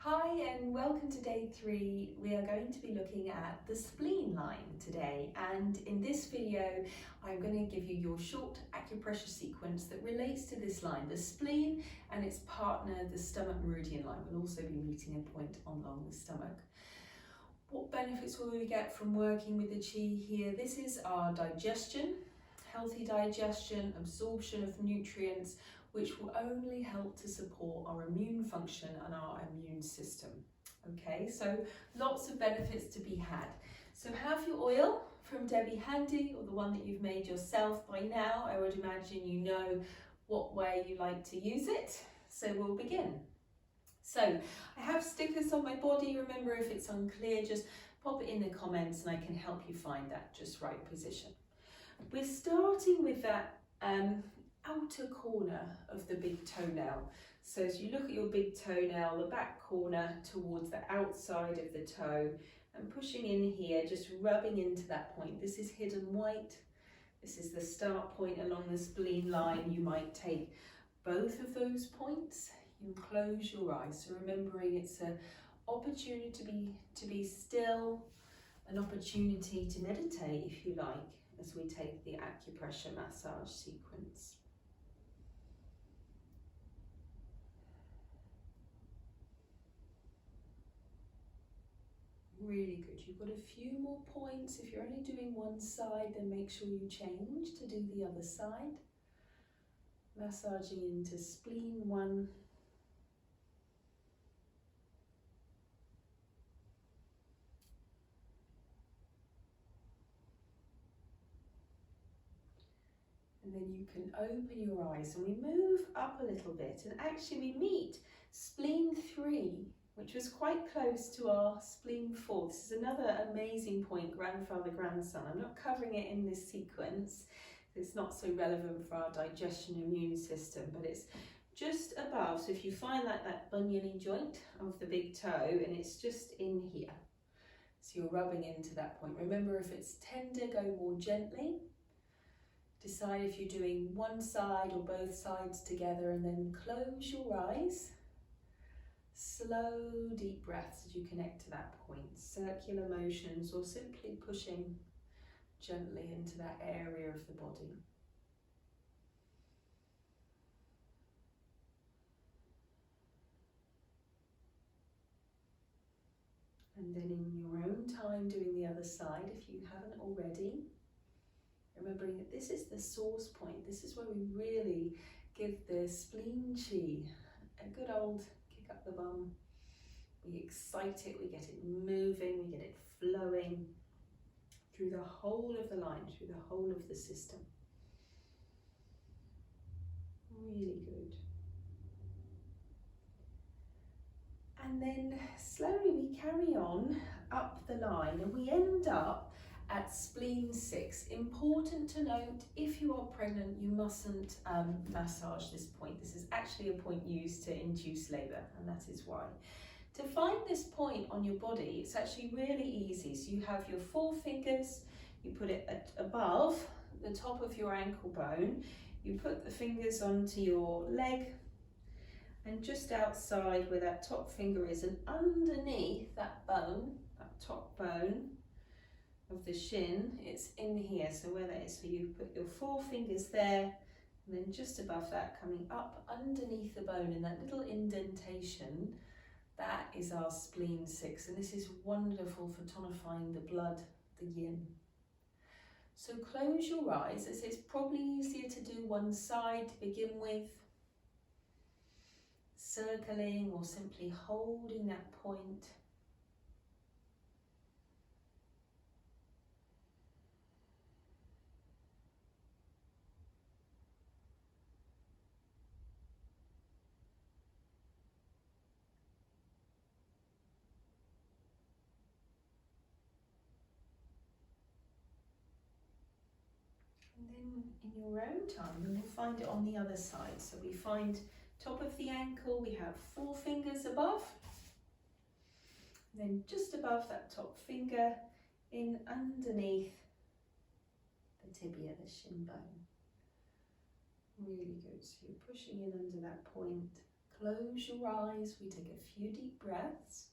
Hi and welcome to day 3. We are going to be looking at the spleen line today, and in this video I'm going to give you your short acupressure sequence that relates to this line. The spleen and its partner, the stomach meridian line, will also be meeting a point along the stomach. What benefits will we get from working with the chi here? This is our digestion, healthy digestion, absorption of nutrients, which will only help to support our immune function and our immune system. Okay, so lots of benefits to be had. So have your oil from Debbie handy, or the one that you've made yourself by now. I would imagine you know what way you like to use it. So we'll begin. So I have stickers on my body. Remember, if it's unclear, just pop it in the comments and I can help you find that just right position. We're starting with that outer corner of the big toenail. So as you look at your big toenail, the back corner towards the outside of the toe, and pushing in here, just rubbing into that point. This is hidden white. This is the start point along the spleen line. You might take both of those points. You close your eyes. So remembering it's an opportunity to be still, an opportunity to meditate, if you like, as we take the acupressure massage sequence. Really good. You've got a few more points. If you're only doing one side, then make sure you change to do the other side. Massaging into spleen 1. And then you can open your eyes and we move up a little bit, and actually we meet spleen 3, which was quite close to our spleen 4. This is another amazing point, grandfather, grandson. I'm not covering it in this sequence. It's not so relevant for our digestion immune system, but it's just above. So if you find that buniony joint of the big toe, and it's just in here. So you're rubbing into that point. Remember, if it's tender, go more gently. Decide if you're doing one side or both sides together, and then close your eyes. Slow, deep breaths as you connect to that point. Circular motions, or simply pushing gently into that area of the body. And then in your own time, doing the other side, if you haven't already. Remembering that this is the source point. This is where we really give the spleen chi a good old kick up the bum. We excite it, we get it moving, we get it flowing through the whole of the line, through the whole of the system. Really good. And then slowly we carry on up the line, and we end up at spleen 6. Important to note, if you are pregnant, you mustn't massage this point. This is actually a point used to induce labour, and that is why. To find this point on your body, it's actually really easy. So you have your 4 fingers, you put it above the top of your ankle bone, you put the fingers onto your leg, and just outside where that top finger is, and underneath that bone, that top bone of the shin, it's in here. So where that is, so you put your 4 fingers there, and then just above that, coming up underneath the bone in that little indentation, that is our spleen 6. And this is wonderful for tonifying the blood, the yin. So close your eyes, as it's probably easier to do one side to begin with, circling or simply holding that point. And then in your own time, you'll find it on the other side. So we find top of the ankle, we have 4 fingers above. Then just above that top finger, in underneath the tibia, the shin bone. Really good. So you're pushing in under that point, close your eyes. We take a few deep breaths.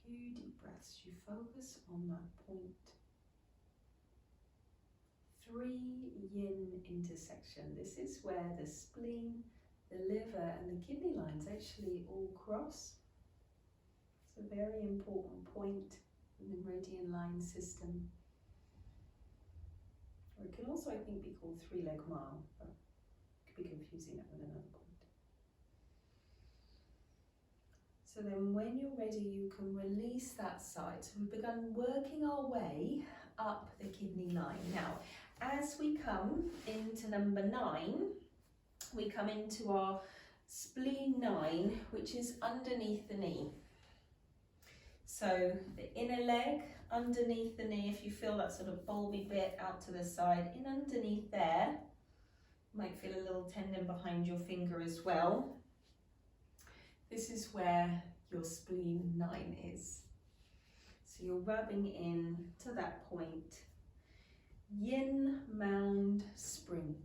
Few deep breaths. You focus on that point. 3 yin intersection. This is where the spleen, the liver and the kidney lines actually all cross. It's a very important point in the meridian line system. Or it can also, I think, be called 3-leg mile, but it could be confusing that with another point. So then when you're ready, you can release that side. So we've begun working our way up the kidney line. Now, as we come into number 9, we come into our spleen 9, which is underneath the knee. So the inner leg, underneath the knee, if you feel that sort of bulby bit out to the side, in underneath there, you might feel a little tendon behind your finger as well. This is where your spleen 9 is. So you're rubbing in to that point. Yin mound spring.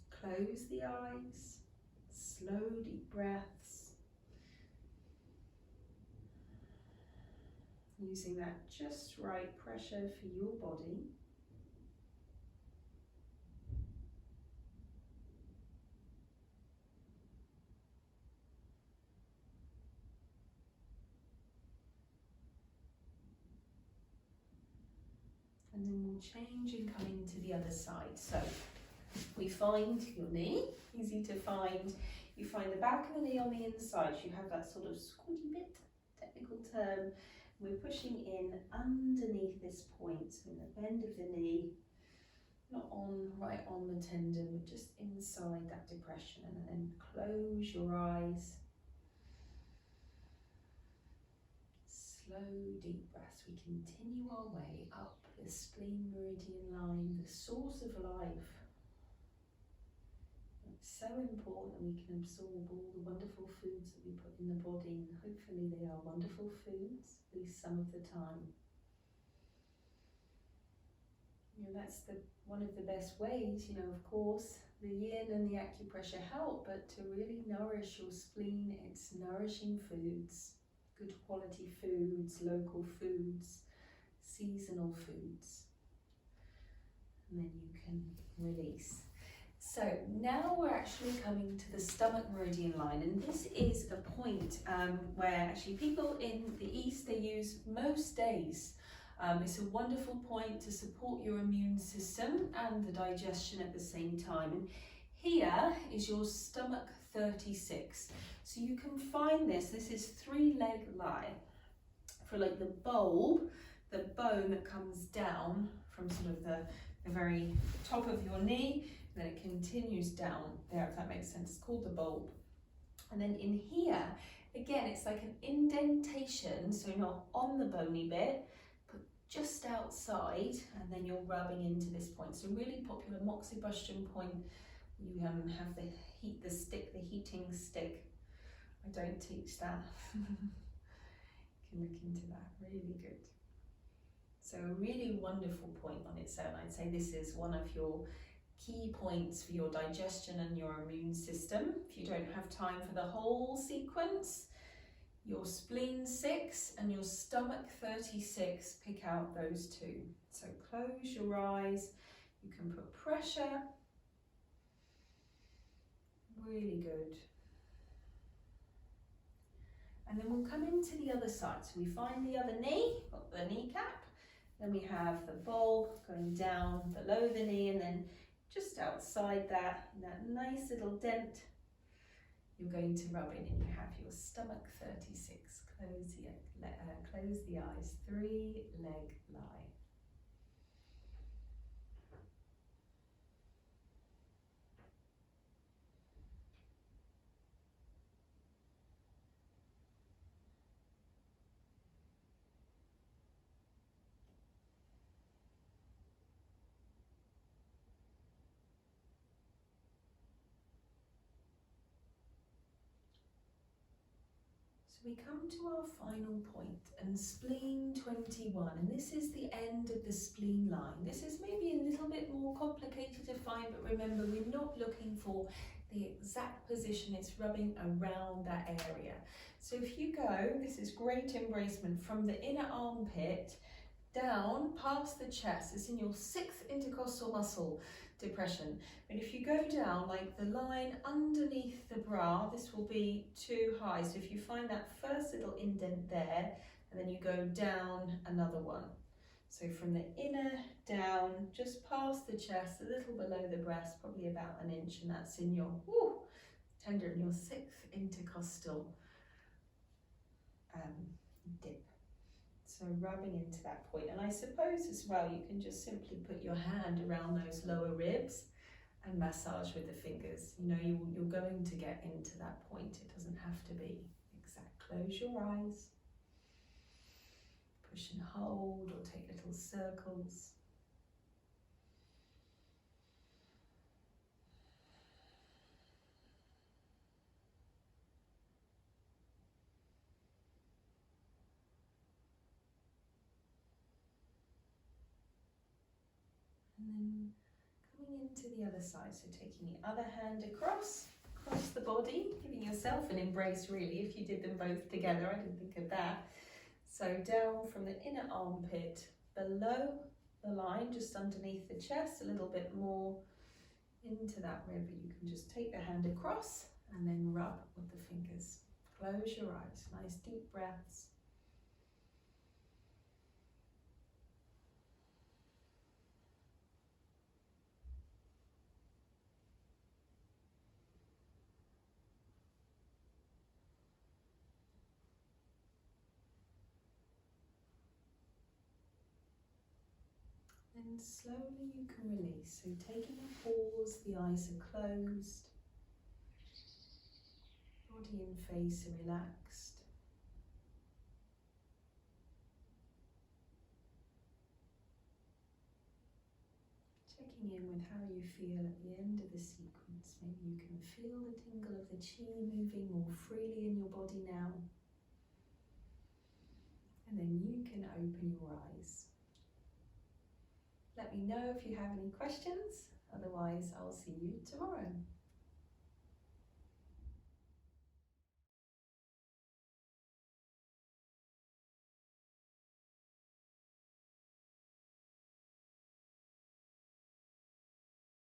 Close the eyes, slow deep breaths. Using that just right pressure for your body. And then we'll change and come into the other side. So we find your knee, easy to find. You find the back of the knee on the inside. You have that sort of squiddy bit, technical term. We're pushing in underneath this point, so in the bend of the knee, not on, right on the tendon, but just inside that depression. And then close your eyes. Slow deep breaths. We continue our way up the spleen meridian line, the source of life. It's so important that we can absorb all the wonderful foods that we put in the body, and hopefully they are wonderful foods, at least some of the time. You know, that's one of the best ways, you know, of course, the yin and the acupressure help, but to really nourish your spleen, it's nourishing foods, good quality foods, local foods, seasonal foods, and then you can release. So now we're actually coming to the stomach meridian line, and this is a point where actually people in the East, they use most days. It's a wonderful point to support your immune system and the digestion at the same time. And here is your stomach 36. So you can find this is 3-leg lie. For like the bulb, the bone that comes down from sort of the very top of your knee, and then it continues down there, if that makes sense. It's called the bulb. And then in here, again, it's like an indentation, so not on the bony bit, but just outside, and then you're rubbing into this point. So really popular moxibustion point. You have the heating stick. I don't teach that. You can look into that, really good. So a really wonderful point on its own. I'd say this is one of your key points for your digestion and your immune system. If you don't have time for the whole sequence, your spleen 6 and your stomach 36, pick out those two. So close your eyes, you can put pressure. Really good. And then we'll come into the other side. So we find the other knee, got the kneecap, then we have the bulb going down below the knee, and then just outside that, in that nice little dent, you're going to rub in, and you have your stomach 36. Close the eyes, 3-leg lie. So we come to our final point, and spleen 21, and this is the end of the spleen line. This is maybe a little bit more complicated to find, but remember, we're not looking for the exact position, it's rubbing around that area. So if you go, this is great embracement, from the inner armpit down past the chest, it's in your 6th intercostal muscle depression. But if you go down like the line underneath the bra, this will be too high. So if you find that first little indent there, and then you go down another one. So from the inner down, just past the chest, a little below the breast, probably about an inch, and that's in your tender, in your 6th intercostal dip. So rubbing into that point, and I suppose as well you can just simply put your hand around those lower ribs and massage with the fingers. You know, you're going to get into that point. It doesn't have to be exact. Close your eyes. Push and hold, or take little circles. And then coming into the other side, so taking the other hand across the body, giving yourself an embrace really if you did them both together. I didn't think of that. So down from the inner armpit, below the line, just underneath the chest, a little bit more into that rib. You can just take the hand across and then rub with the fingers. Close your eyes, nice deep breaths. And slowly you can release. So taking a pause, the eyes are closed, body and face are relaxed. Checking in with how you feel at the end of the sequence. Maybe you can feel the tingle of the chi moving more freely in your body now. And then you can open your eyes. Let me know if you have any questions, otherwise I'll see you tomorrow.